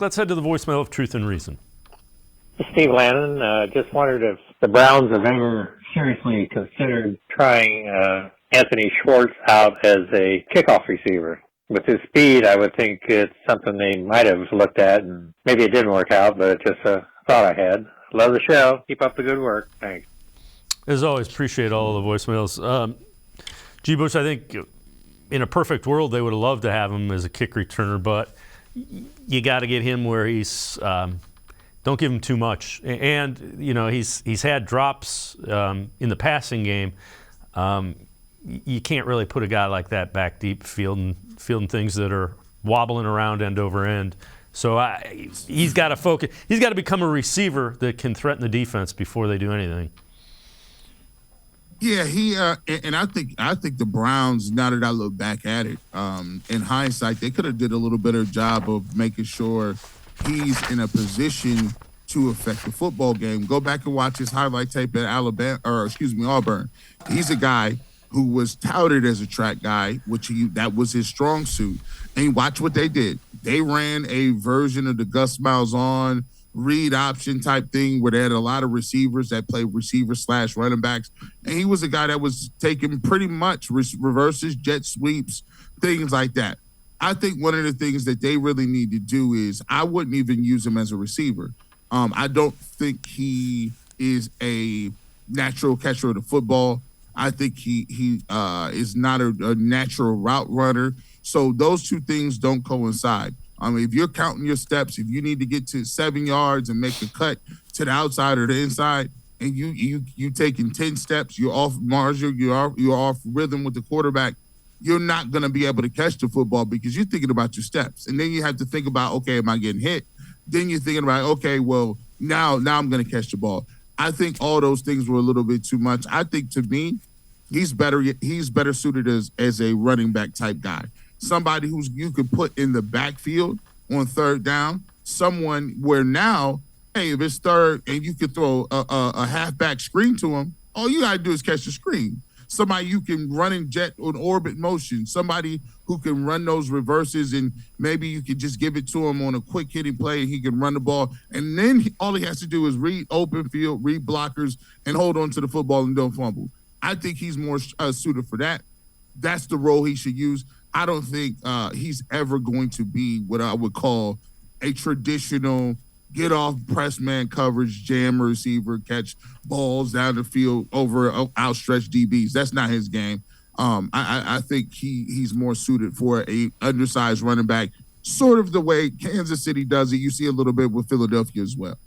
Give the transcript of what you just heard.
Let's head to the voicemail of Truth and Reason. Steve Lannon, just wondered if the Browns have ever seriously considered trying Anthony Schwartz out as a kickoff receiver. With his speed, I would think it's something they might have looked at, and maybe it didn't work out, but it's just a thought I had. Love the show. Keep up the good work. Thanks. As always, appreciate all of the voicemails. G. Bush, I think in a perfect world, they would have loved to have him as a kick returner, but you got to get him where he's don't give him too much. And, you know, he's had drops in the passing game. You can't really put a guy like that back deep fielding things that are wobbling around end over end. So he's got to focus. He's got to become a receiver that can threaten the defense before they do anything. Yeah, and I think the Browns, now that I look back at it, in hindsight, they could have did a little better job of making sure he's in a position to affect the football game. Go back and watch his highlight tape at Auburn. He's a guy who was touted as a track guy, that was his strong suit. And watch what they did. They ran a version of the Gus Malzahn read option type thing where they had a lot of receivers that played receiver/running backs. And he was a guy that was taking pretty much reverses, jet sweeps, things like that. I think one of the things that they really need to do is I wouldn't even use him as a receiver. I don't think he is a natural catcher of the football. I think he is not a natural route runner. So those two things don't coincide. If you're counting your steps, if you need to get to 7 yards and make a cut to the outside or the inside, and you taking 10 steps, you're off margin, you're off rhythm with the quarterback, you're not going to be able to catch the football because you're thinking about your steps. And then you have to think about, okay, am I getting hit? Then you're thinking about, okay, well, now I'm going to catch the ball. I think all those things were a little bit too much. I think, to me, he's better suited as a running back type guy. Somebody who's you could put in the backfield on third down, someone where now, hey, if it's third and you could throw a halfback screen to him, all you got to do is catch the screen. Somebody you can run in jet on orbit motion, somebody who can run those reverses, and maybe you could just give it to him on a quick hitting play and he can run the ball. And then all he has to do is read open field, read blockers, and hold on to the football and don't fumble. I think he's more suited for that. That's the role he should use. I don't think he's ever going to be what I would call a traditional get off press man coverage, jam receiver, catch balls down the field over outstretched DBs. That's not his game. I think he's more suited for a undersized running back, sort of the way Kansas City does it. You see a little bit with Philadelphia as well.